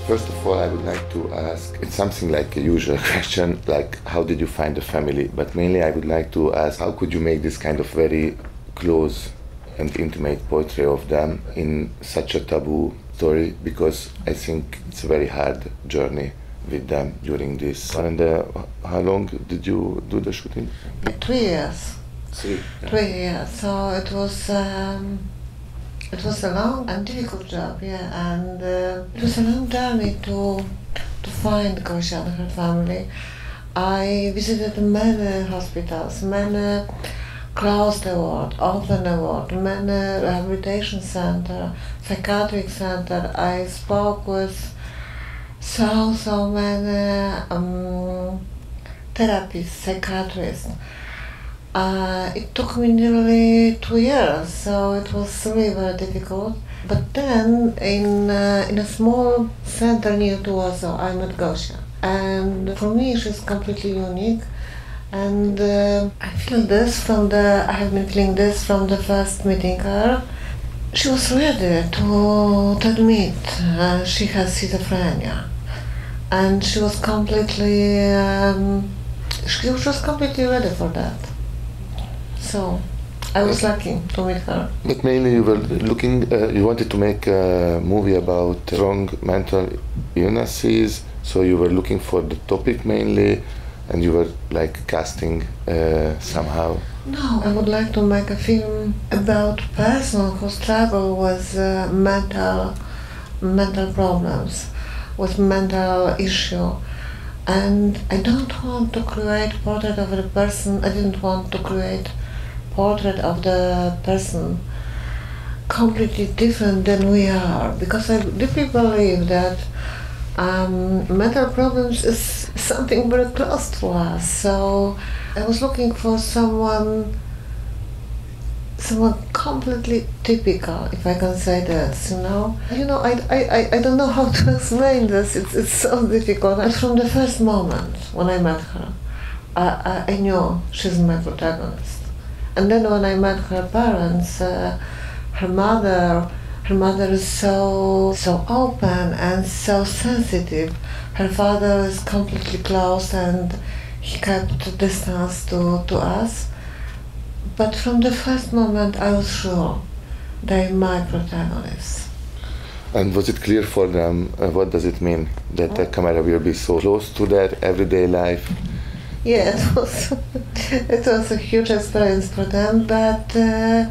First of all, I would like to ask, it's something like a usual question, like how did you find the family? But mainly I would like to ask, how could you make this kind of very close and intimate portrait of them in such a taboo story? Because I think it's a very hard journey with them during this. And how long did you do the shooting? 3 years. 3? Yeah. 3 years. So it was a long and difficult job, yeah, and it was a long journey to find Gosia and her family. I visited many hospitals, many closed the ward, open the ward, many rehabilitation center, psychiatric center. I spoke with so many therapists, psychiatrists. It took me nearly 2 years, so it was really very difficult. But then, in a small center near to Warsaw, I met Gosia. And for me, she's completely unique. And I feel this I have been feeling this from the first meeting her. She was ready to admit she has schizophrenia. And she was completely ready for that. So I was lucky to meet her. But mainly you were looking, you wanted to make a movie about strong mental illnesses, so you were looking for the topic mainly, and you were like casting somehow. No, I would like to make a film about a person who struggles with mental problems, with mental issue. And I don't want to create portrait of the person, I didn't want to create portrait of the person completely different than we are, because I deeply believe that mental problems is something very close to us. So I was looking for someone completely typical, if I can say that, you know. I don't know how to explain this, it's so difficult. And from the first moment when I met her, I knew she's my protagonist. And then when I met her parents, her mother is so open and so sensitive. Her father is completely closed and he kept distance to us. But from the first moment I was sure they're my protagonists. And was it clear for them what does it mean that the camera will be so close to their everyday life? Yeah, it was a huge experience for them, but you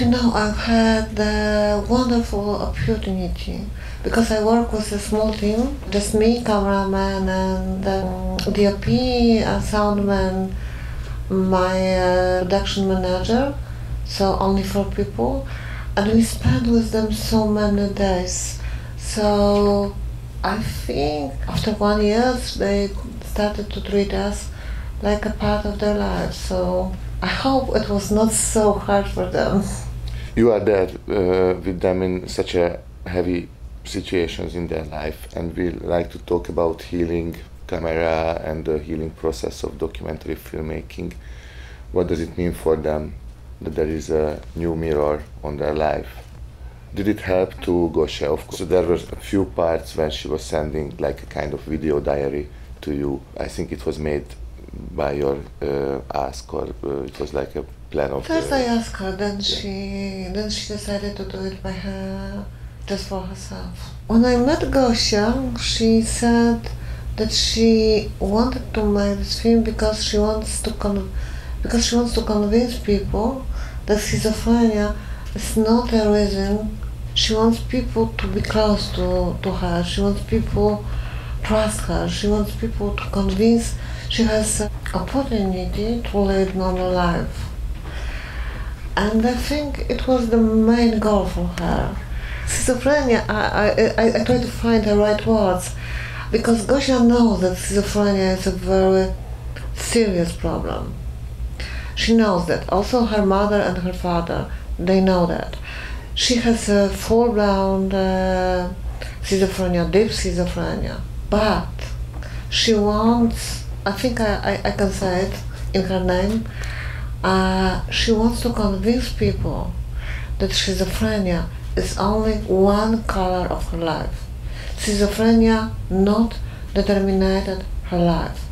know, I've had a wonderful opportunity because I work with a small team, just me, cameraman, and DOP, a soundman, my production manager, so only 4 people, and we spent with them so many days. So I think after 1 year they started to treat us like a part of their lives. So I hope it was not so hard for them. You are there with them in such a heavy situations in their life, and we like to talk about healing camera and the healing process of documentary filmmaking. What does it mean for them that there is a new mirror on their life? Did it help to Gosia? Of course, there were a few parts when she was sending like a kind of video diary to you. I think it was made by your ask, or it was like a plan of... First I asked her, then she decided to do it by her, just for herself. When I met Gosia, she said that she wanted to make this film because she wants to convince people that schizophrenia is not a reason. She wants people to be close to her. She wants people to trust her. She wants people to convince she has an opportunity to live normal life. And I think it was the main goal for her. Schizophrenia, I try to find the right words, because Gosia knows that schizophrenia is a very serious problem. She knows that. Also her mother and her father, they know that. She has a full-blown schizophrenia, deep schizophrenia, but she wants, I think I can say it in her name, she wants to convince people that schizophrenia is only one color of her life. schizophrenia not determined her life,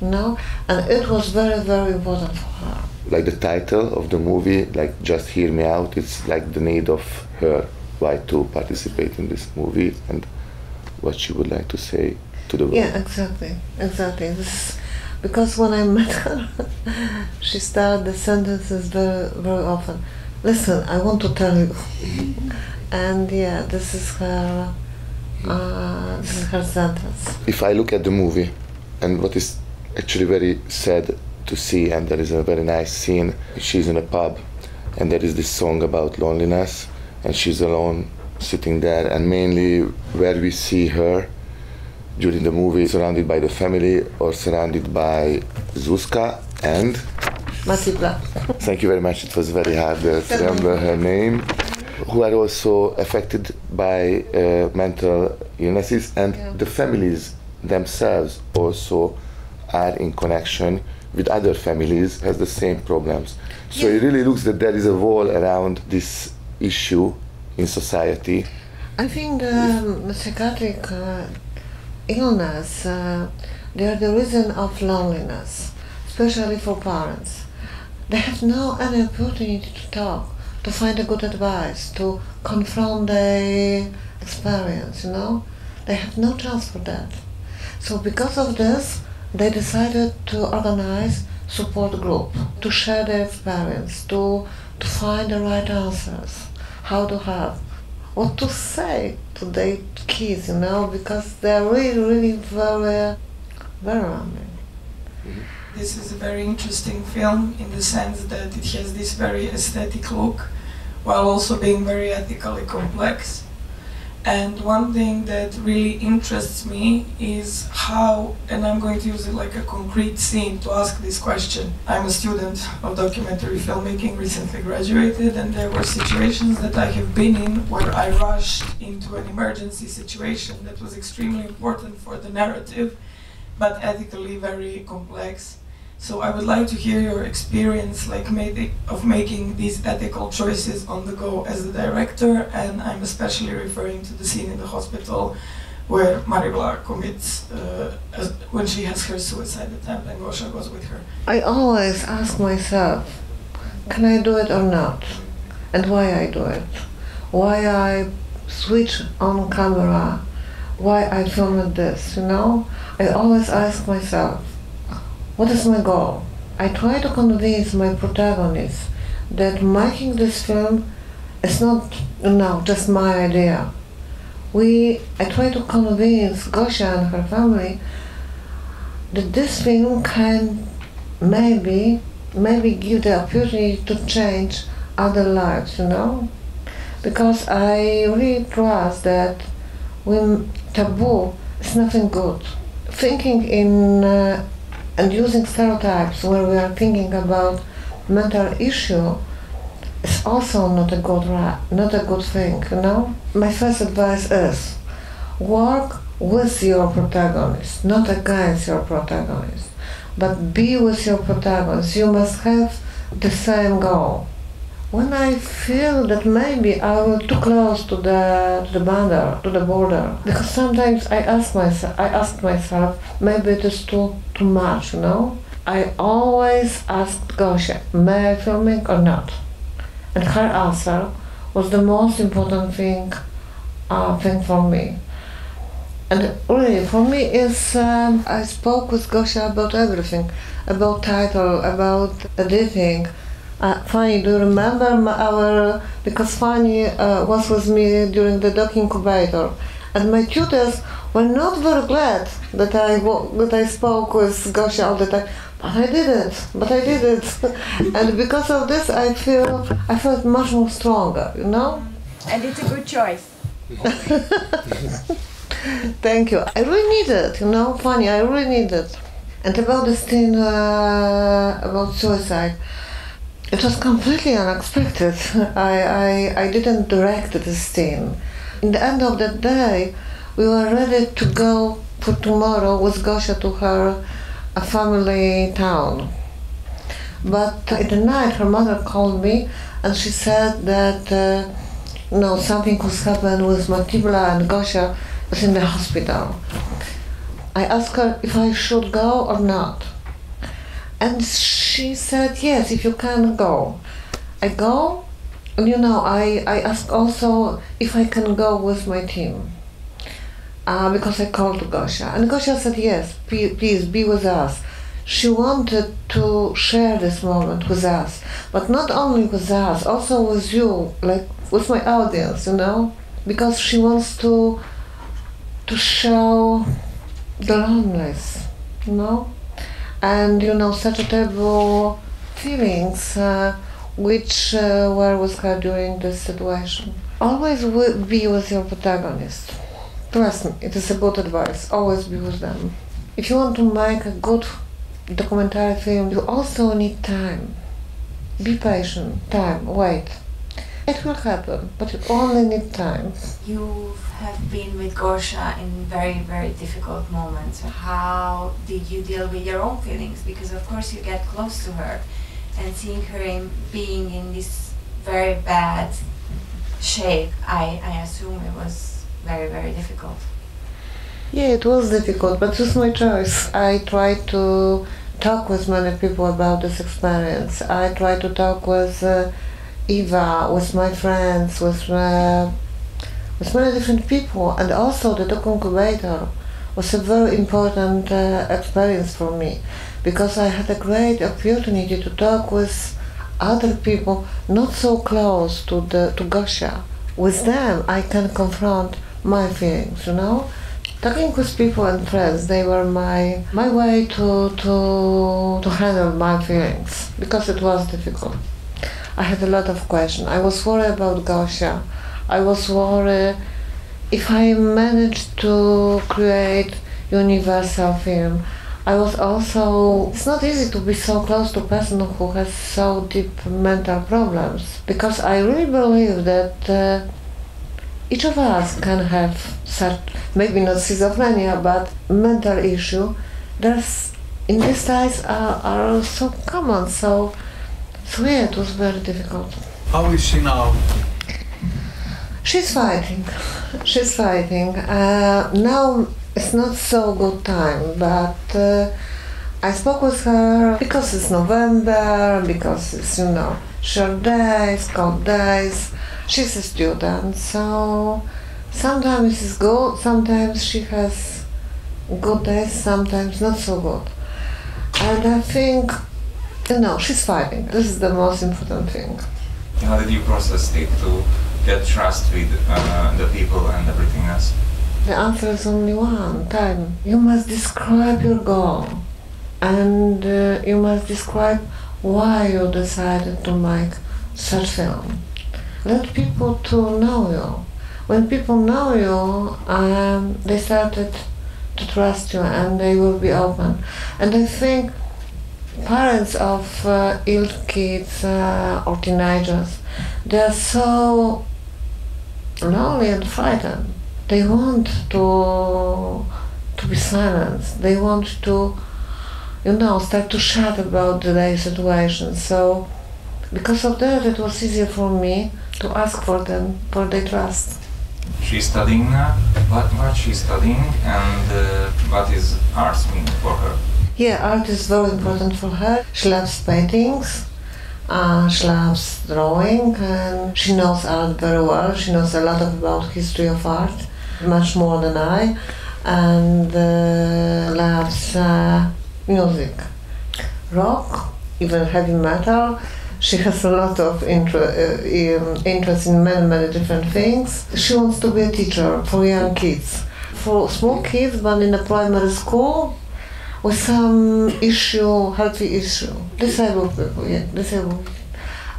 you know, and it was very, very important for her. Like the title of the movie, like Just Hear Me Out, it's like the need of her, why to participate in this movie and what she would like to say to the world. Yeah, exactly. This is, because when I met her, she started the sentences very, very often. Listen, I want to tell you. And yeah, this is her sentence. If I look at the movie, and what is actually very sad to see, and there is a very nice scene, she's in a pub, and there is this song about loneliness, and she's alone sitting there, and mainly where we see her during the movie, surrounded by the family or surrounded by Zuzka and Matibla. Thank you very much. It was very hard to remember her name. Who are also affected by mental illnesses, and the families themselves also are in connection with other families has the same problems. So it really looks that there is a wall around this issue in society. I think the psychiatric illness, they are the reason of loneliness, especially for parents. They have no any opportunity to talk, to find a good advice, to confront their experience, you know. They have no chance for that. So because of this, they decided to organize support group, to share their experience, to find the right answers, how to help, what to say to their kids, you know, because they're really, really very, very lonely. This is a very interesting film in the sense that it has this very aesthetic look while also being very ethically complex. And one thing that really interests me is how, and I'm going to use it like a concrete scene to ask this question. I'm a student of documentary filmmaking, recently graduated, and there were situations that I have been in where I rushed into an emergency situation that was extremely important for the narrative, but ethically very complex. So I would like to hear your experience of making these ethical choices on the go as a director, and I'm especially referring to the scene in the hospital where Maribla commits, when she has her suicide attempt and Gosha goes with her. I always ask myself, can I do it or not? And why I do it? Why I switch on camera? Why I film this, you know? I always ask myself, what is my goal? I try to convince my protagonist that making this film is not, just my idea. I try to convince Gosha and her family that this film can maybe give the opportunity to change other lives, you know? Because I really trust that when taboo is nothing good. Thinking in and using stereotypes where we are thinking about mental issue is also not a good thing, you know? My first advice is work with your protagonist, not against your protagonist, but be with your protagonist. You must have the same goal. When I feel that maybe I will too close to the border, because sometimes I ask myself, maybe it is too much, you know? I always asked Gosha, may I filming or not? And her answer was the most important thing for me. And really, for me, I spoke with Gosha about everything, about title, about editing. Fanny, do you remember because Fanny was with me during the doc incubator, and my tutors were not very glad that I spoke with Gosha all the time, but I did it, and because of this I felt much more stronger, you know? And it's a good choice. Thank you. I really need it, you know, Fanny, I really need it. And about this thing about suicide, it was completely unexpected. I didn't direct this scene. In the end of that day, we were ready to go for tomorrow with Gosha to her family town. But in the night, her mother called me and she said that something was happened with Matibla and Gosha. was in the hospital. I asked her if I should go or not. And she said, yes, if you can go. I go, and I asked also if I can go with my team. Because I called to Gosia. And Gosia said, yes, please be with us. She wanted to share this moment with us, but not only with us, also with you, like with my audience, because she wants to show the loneliness, and such a terrible feelings which were with her during this situation. Always be with your protagonist. Trust me, it is a good advice. Always be with them. If you want to make a good documentary film, you also need time. Be patient. Time. Wait. It will happen, but you only need time. You have been with Gosia in very, very difficult moments. How did you deal with your own feelings? Because of course you get close to her, and seeing her being in this very bad shape, I assume it was very, very difficult. Yeah, it was difficult, but it was my choice. I tried to talk with many people about this experience. I tried to talk with Eva, with my friends, with many different people, and also the incubator was a very important experience for me, because I had a great opportunity to talk with other people not so close to Gosia. With them, I can confront my feelings, Talking with people and friends, they were my way to handle my feelings, because it was difficult. I had a lot of questions. I was worried about Gosia. I was worried if I managed to create universal film. I was also, it's not easy to be so close to a person who has so deep mental problems, because I really believe that each of us can have such, maybe not schizophrenia, but mental issue. In these days are so common, so yeah, it was very difficult. How is she now? She's fighting. She's fighting. Now it's not so good time, but I spoke with her because it's November, because it's, short days, cold days. She's a student, so sometimes it's good, sometimes she has good days, sometimes not so good. And I think, she's fighting. This is the most important thing. How did you process it to get trust with the people and everything else? The answer is only one: time. You must describe your goal, and you must describe why you decided to make such film. Let people to know you. When people know you, they started to trust you, and they will be open. And I think parents of ill kids or teenagers, they are so lonely and frightened. They want to be silenced. They want to, start to shout about their situation. So, because of that, it was easier for me to ask for them, for their trust. She's studying now. What she's studying, and what is arts mean for her? Yeah, art is very important for her. She loves paintings, she loves drawing, and she knows art very well. She knows a lot about history of art, much more than I, and loves music, rock, even heavy metal. She has a lot of interest in many different things. She wants to be a teacher for young kids, for small kids, but in a primary school with some healthy issue. Disabled people, yeah, disabled.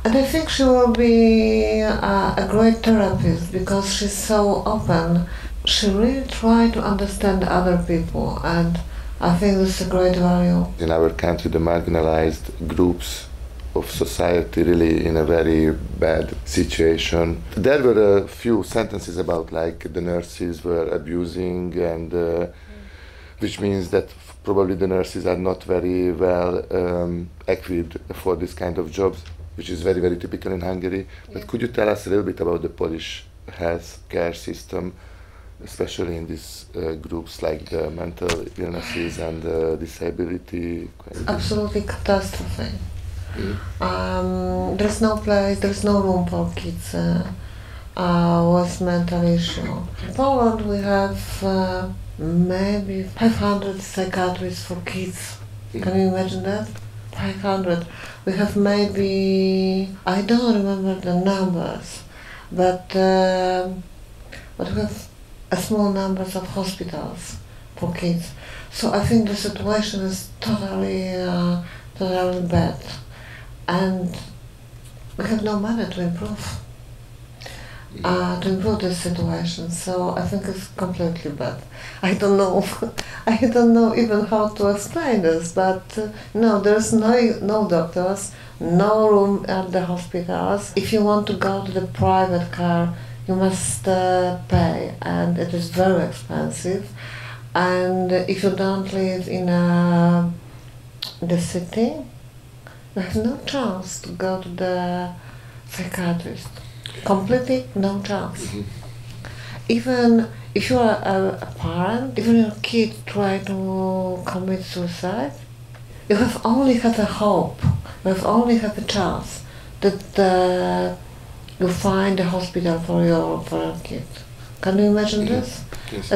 And I think she will be a great therapist because she's so open. She really tries to understand other people, and I think this is a great value. In our country, the marginalized groups of society really in a very bad situation. There were a few sentences about like the nurses were abusing, and which means that probably the nurses are not very well equipped for this kind of jobs, which is very typical in Hungary. But could you tell us a little bit about the Polish health care system? especially in these groups like the mental illnesses and disability. Absolutely catastrophe. There's no place, there's no room for kids with mental issue. In Poland we have maybe 500 psychiatrists for kids. Can you imagine that? 500. We have maybe, I don't remember the numbers, but we have a small numbers of hospitals for kids. So I think the situation is totally bad, and we have no money to improve this situation. So I think it's completely bad. I don't know even how to explain this, but no, there's no doctors, no room at the hospitals. If you want to go to the private care, you must pay, and it is very expensive. And if you don't live in the city, you have no chance to go to the psychiatrist. Completely no chance. Even if you are a parent, even your kid try to commit suicide, you have only have a hope, you have only have a chance that you find a hospital for your kid. Can you imagine this? Yes.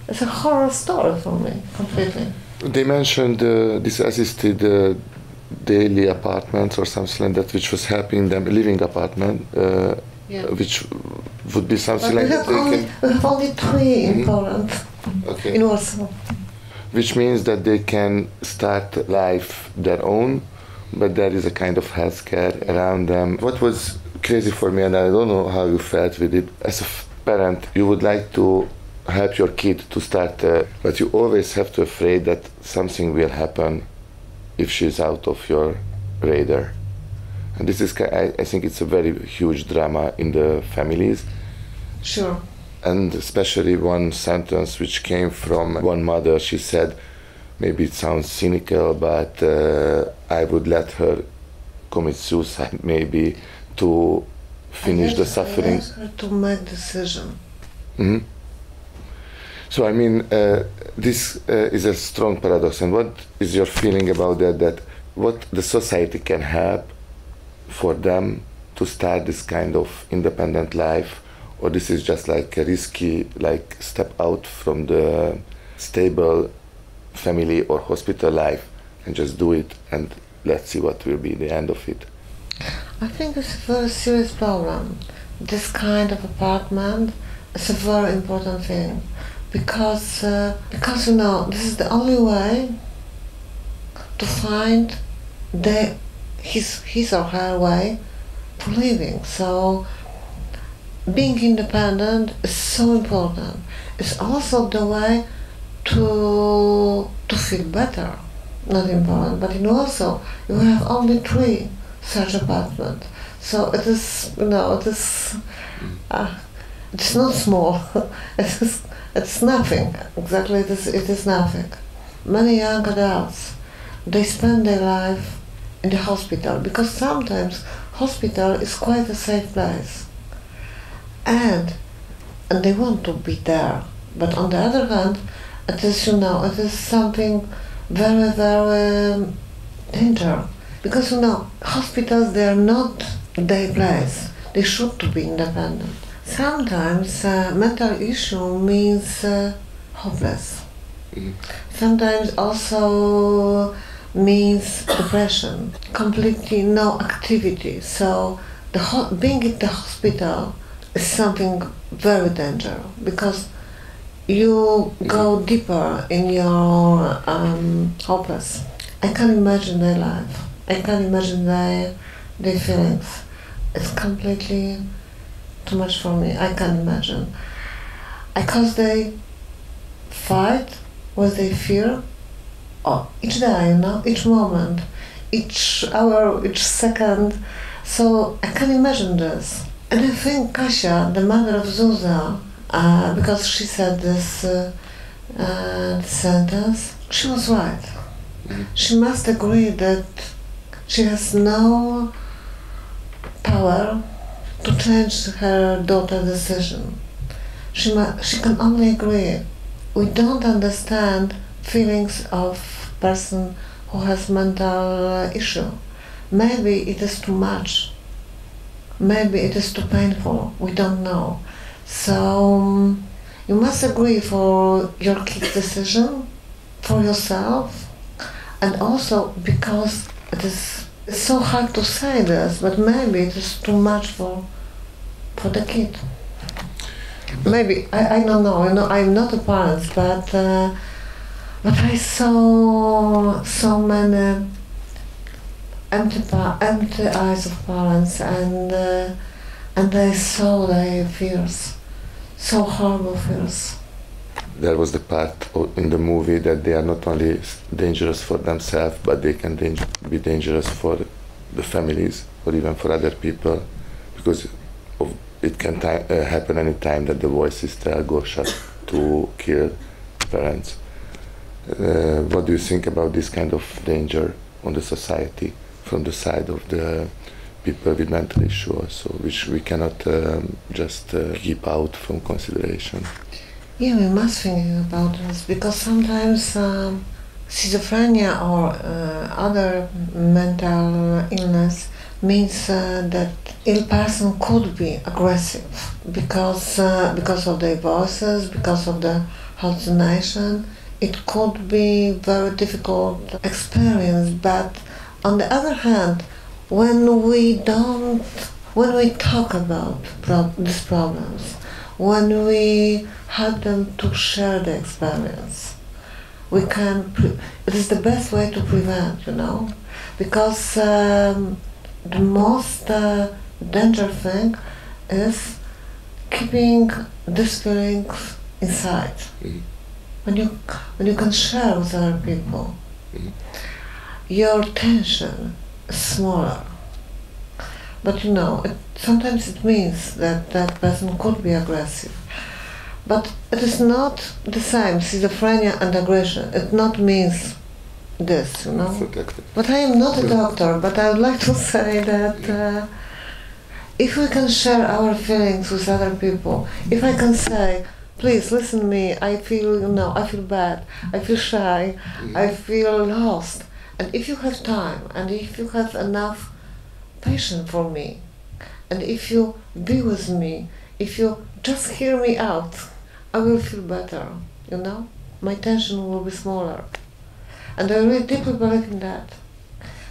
It's a horror story for me, completely. They mentioned this assisted daily apartments or something like that, which was helping them, living apartment, which would be something like that. We have only 3 in Poland, in Warsaw. Which means that they can start life their own, but there is a kind of healthcare around them. What was crazy for me, and I don't know how you felt with it, as a parent, you would like to help your kid to start, but you always have to afraid that something will happen if she's out of your radar. And this is, I think it's a very huge drama in the families. Sure. And especially one sentence which came from one mother, she said, maybe it sounds cynical, but I would let her commit suicide maybe to finish the suffering. I asked her to make decision. Mm-hmm. So I mean, this is a strong paradox, and what is your feeling about that, that what the society can help for them to start this kind of independent life, or this is just like a risky, like step out from the stable family or hospital life and just do it and let's see what will be the end of it? I think it's a very serious problem. This kind of apartment is a very important thing. Because you know, this is the only way to find his or her way to living. So being independent is so important. It's also the way to feel better. Not important, but in also you have only 3 such apartments. So it is, you know, it's not small. It's nothing. Exactly, it is nothing. Many young adults, they spend their life in the hospital because sometimes hospital is quite a safe place, and they want to be there. But on the other hand, it is, you know, it is something very, very dangerous because, you know, hospitals, they are not their place. They should to be independent. Sometimes mental issue means hopeless. Sometimes also means depression, completely no activity. So being in the hospital is something very dangerous because you go deeper in your hopeless. I can imagine their life. I can imagine their feelings. It's completely too much for me. I can't imagine. Because they fight with their fear each day, you know, each moment, each hour, each second. So I can imagine this. And I think Kasia, the mother of Zuzia, because she said this sentence, she was right. She must agree that she has no power to change her daughter's decision. she can only agree. We don't understand feelings of person who has mental issue. Maybe it is too much. Maybe it is too painful. We don't know. So you must agree for your kid's decision, for yourself, and also because it's so hard to say this, but maybe it is too much for the kid. Maybe I don't know. You know, I'm not a parent, but I saw so many empty eyes of parents, and I saw their fears, so horrible fears. There was the part in the movie that they are not only dangerous for themselves, but they can be dangerous for the families or even for other people, because it can happen any time that the voices tell Gorsha to kill parents. What do you think about this kind of danger on the society from the side of the people with mental issues, so which we cannot just keep out from consideration? Yeah, we must think about this, because sometimes schizophrenia or other mental illness means that ill person could be aggressive because of their voices, because of the hallucination. It could be very difficult experience, but on the other hand, when we talk about these problems, when we help them to share the experience, it is the best way to prevent, you know, because the most dangerous thing is keeping these feelings inside. Mm-hmm. When you can share with other people, mm-hmm. your tension is smaller. But you know, sometimes it means that that person could be aggressive. But it is not the same, schizophrenia and aggression. It not means this, you know. But I am not a doctor, but I would like to say that if we can share our feelings with other people, if I can say, please listen to me, I feel bad, I feel shy, I feel lost. And if you have time, and if you have enough patience for me, and if you be with me, if you just hear me out, I will feel better, you know? My tension will be smaller. And I really deeply believe in that.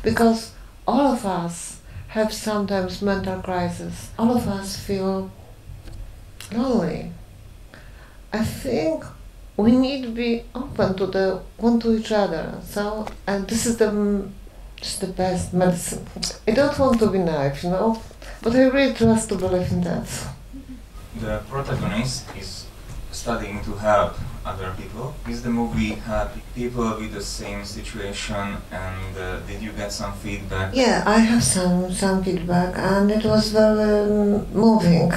Because all of us have sometimes mental crisis. All of us feel lonely. I think we need to be open to each other. So, and this is the best medicine. I don't want to be naive, you know, but I really trust to believe in that. The protagonist is studying to help other people. Is the movie help people with the same situation, and did you get some feedback? Yeah, I have some feedback, and it was very moving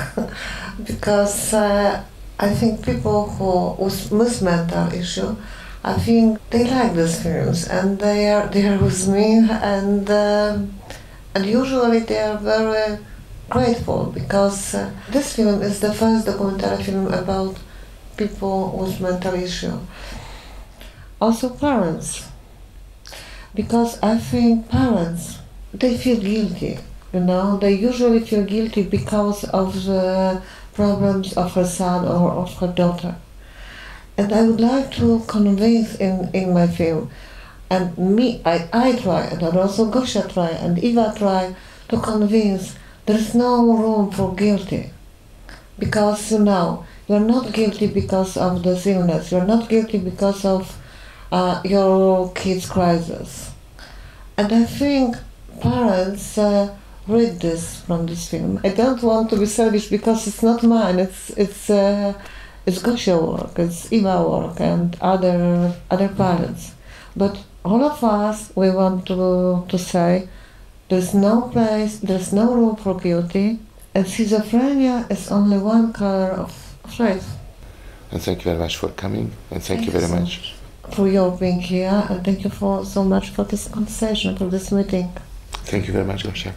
because I think people with mental issue, I think they like these films, and they are with me, and usually they are very grateful because this film is the first documentary film about people with mental issue. Also parents, because I think parents, they feel guilty, you know, they usually feel guilty because of the problems of her son or of her daughter. And I would like to convince in my film, and I try, and also Gosia try, and Eva try to convince there is no room for guilty. Because, you know, you're not guilty because of this illness, you're not guilty because of your kid's crisis. And I think parents read this from this film. I don't want to be selfish because it's not mine, it's Gosia work, it's Eva work, and other parents. But all of us, we want to say there's no place, there's no room for guilty, and schizophrenia is only one color of red. And thank you very much for coming, and thank you very much for your being here, and thank you so much for this conversation, for this meeting. Thank you very much, Gosia.